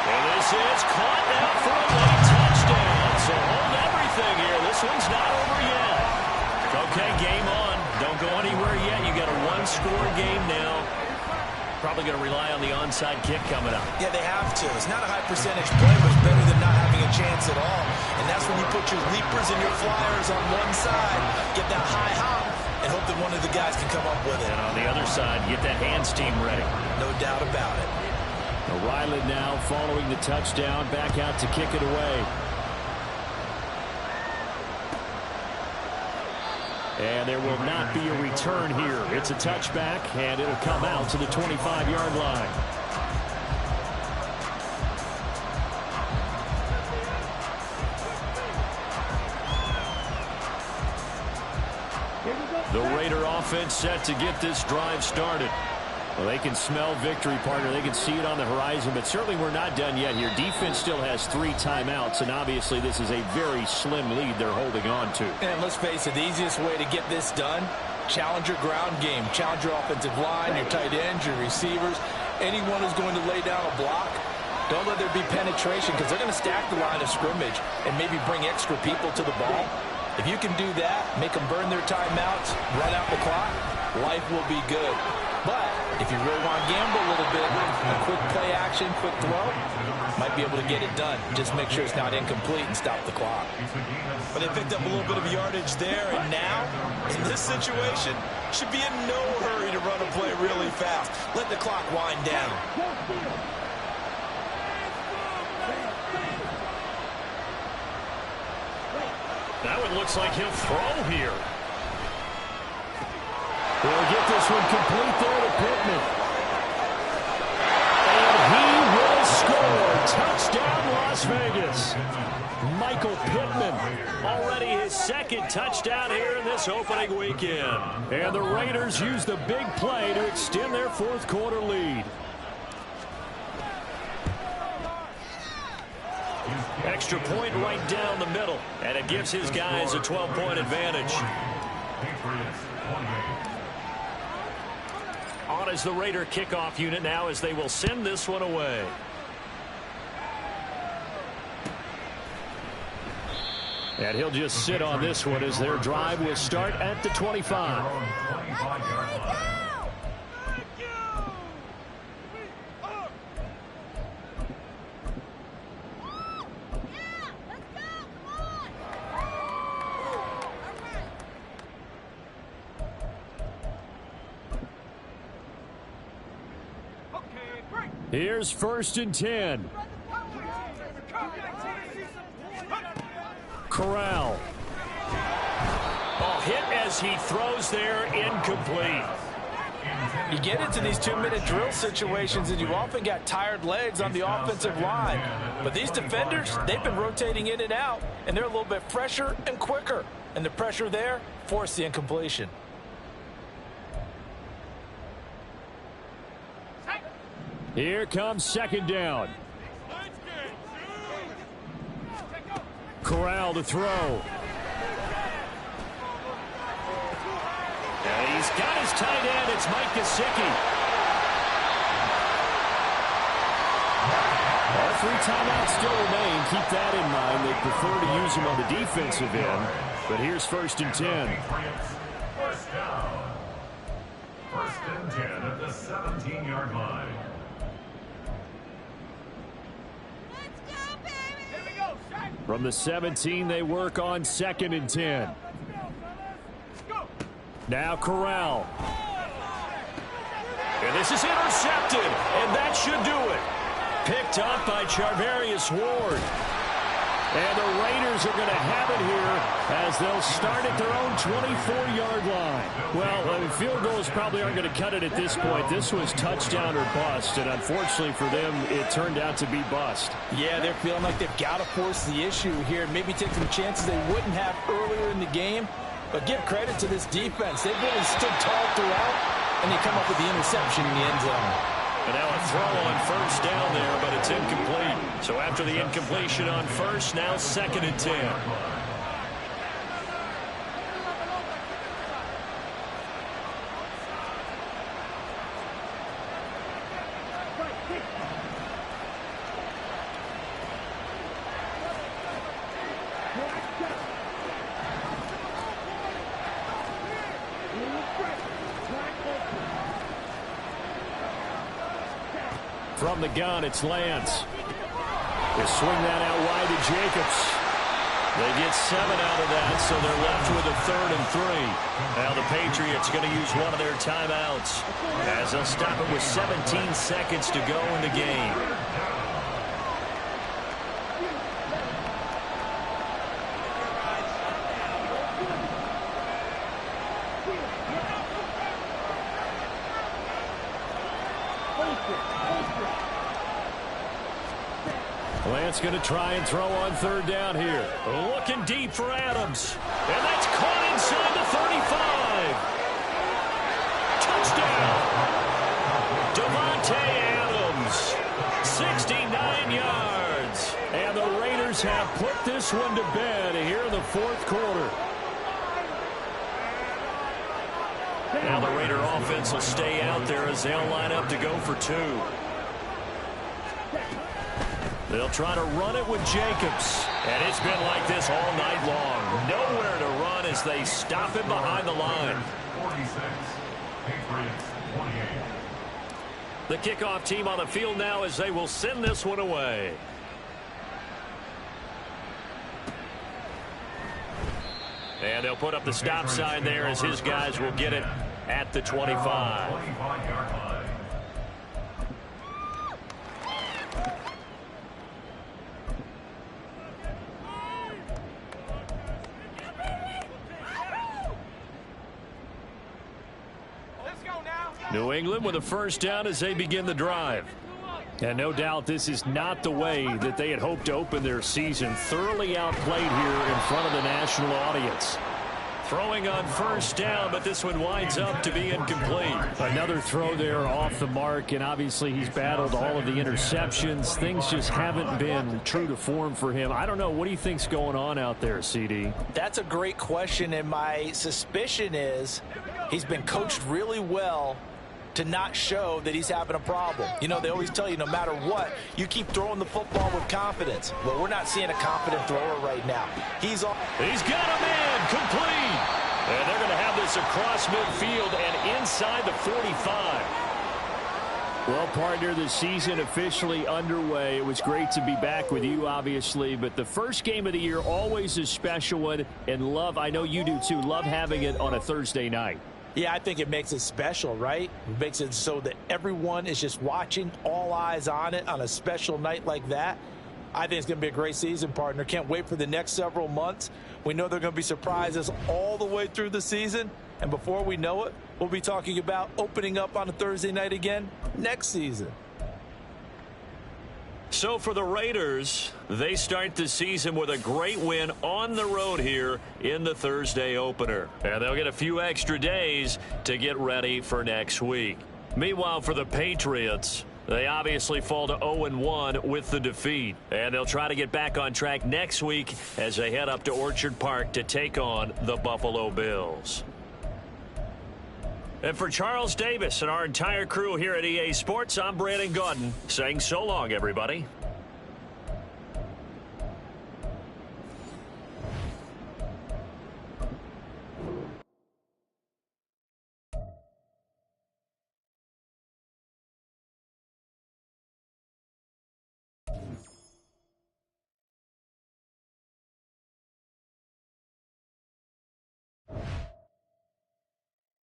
And this is caught now for a late touchdown. So hold everything here. This one's not over yet. Okay, game on. Don't go anywhere yet. You got a 1-score game now. Probably going to rely on the onside kick coming up. Yeah, they have to. It's not a high percentage play, but it's better than not having a chance at all. And that's when you put your leapers and your flyers on one side, get that high hop, and hope that one of the guys can come up with it. And on the other side, get that hands team ready. No doubt about it. Ryland now following the touchdown, back out to kick it away. And there will not be a return here. It's a touchback, and it'll come out to the 25-yard line. The Raider offense set to get this drive started. Well, they can smell victory, partner. They can see it on the horizon, but certainly we're not done yet here. Defense still has 3 timeouts, and obviously this is a very slim lead they're holding on to. And let's face it, the easiest way to get this done, challenge your ground game. Challenge your offensive line, your tight ends, your receivers, anyone who's going to lay down a block. Don't let there be penetration because they're going to stack the line of scrimmage and maybe bring extra people to the ball. If you can do that, make them burn their timeouts, run out the clock, life will be good. But if you really want to gamble a little bit, a quick play action, quick throw, might be able to get it done. Just make sure it's not incomplete and stop the clock. But they picked up a little bit of yardage there, and now, in this situation, should be in no hurry to run a play really fast. Let the clock wind down. Now it looks like he'll throw here. They'll get this one complete there to Pittman. And he will score. Touchdown, Las Vegas. Michael Pittman, already his 2nd touchdown here in this opening weekend. And the Raiders use the big play to extend their 4th quarter lead. Extra point right down the middle, and it gives his guys a 12-point advantage. On is the Raider kickoff unit now as they will send this one away. And he'll just sit on this one as their drive will start at the 25. Here's 1st and 10. Corral. Oh, hit as he throws there, incomplete. You get into these 2-minute drill situations and you often got tired legs on the offensive line. But these defenders, they've been rotating in and out, and they're a little bit fresher and quicker. And the pressure there forced the incompletion. Here comes 2nd down. Corral to throw. And he's got his tight end. It's Mike Gesicki. All 3 timeouts still remain. Keep that in mind. They prefer to use them on the defensive end. But here's 1st and 10. First down. 1st and 10 at the 17-yard line. From the 17, they work on 2nd and 10. Now Corral. And this is intercepted, and that should do it. Picked up by Charvarius Ward. And the Raiders are going to have it here as they'll start at their own 24-yard line. Well, field goals probably aren't going to cut it at this point. This was touchdown or bust, and unfortunately for them, it turned out to be bust. Yeah, they're feeling like they've got to force the issue here and maybe take some chances they wouldn't have earlier in the game. But give credit to this defense. They've really stood tall throughout, and they come up with the interception in the end zone. And now a throw on 1st down there, but it's incomplete. So after the incompletion on 1st, now 2nd and 10. From the gun, it's Lance. They swing that out wide to Jacobs. They get 7 out of that, so they're left with a 3rd and 3. Now the Patriots going to use one of their timeouts as they'll stop it with 17 seconds to go in the game. Lance going to try and throw on 3rd down here. Looking deep for Adams. And that's caught inside the 35. Touchdown. Davante Adams, 69 yards. And the Raiders have put this one to bed here in the fourth quarter. Now the Raider offense will stay out there as they'll line up to go for two. They'll try to run it with Jacobs. And it's been like this all night long. Nowhere to run as they stop him behind the line. 46, Patriots 28. The kickoff team on the field now as they will send this one away. And they'll put up the stop sign there as his guys will get it at the 25. 25-yard line. New England with a first down as they begin the drive. And no doubt this is not the way that they had hoped to open their season. Thoroughly outplayed here in front of the national audience. Throwing on first down, but this one winds up to be incomplete. Another throw there off the mark, and obviously he's battled all of the interceptions. Things just haven't been true to form for him. I don't know. What do you think's going on out there, CD? That's a great question, and my suspicion is he's been coached really well to not show that he's having a problem. You know, they always tell you no matter what, you keep throwing the football with confidence. Well, we're not seeing a confident thrower right now. He's got a man complete. And they're going to have this across midfield and inside the 45. Well, partner, the season officially underway. It was great to be back with you, obviously, but the first game of the year always a special one, and love, I know you do too, love having it on a Thursday night. Yeah, I think it makes it special, right? It makes it so that everyone is just watching, all eyes on it on a special night like that. I think it's going to be a great season, partner. Can't wait for the next several months. We know there are going to be surprises all the way through the season. And before we know it, we'll be talking about opening up on a Thursday night again next season. So for the Raiders, they start the season with a great win on the road here in the Thursday opener. And they'll get a few extra days to get ready for next week. Meanwhile, for the Patriots, they obviously fall to 0-1 with the defeat. And they'll try to get back on track next week as they head up to Orchard Park to take on the Buffalo Bills. And for Charles Davis and our entire crew here at EA Sports, I'm Brandon Gaudin saying so long, everybody.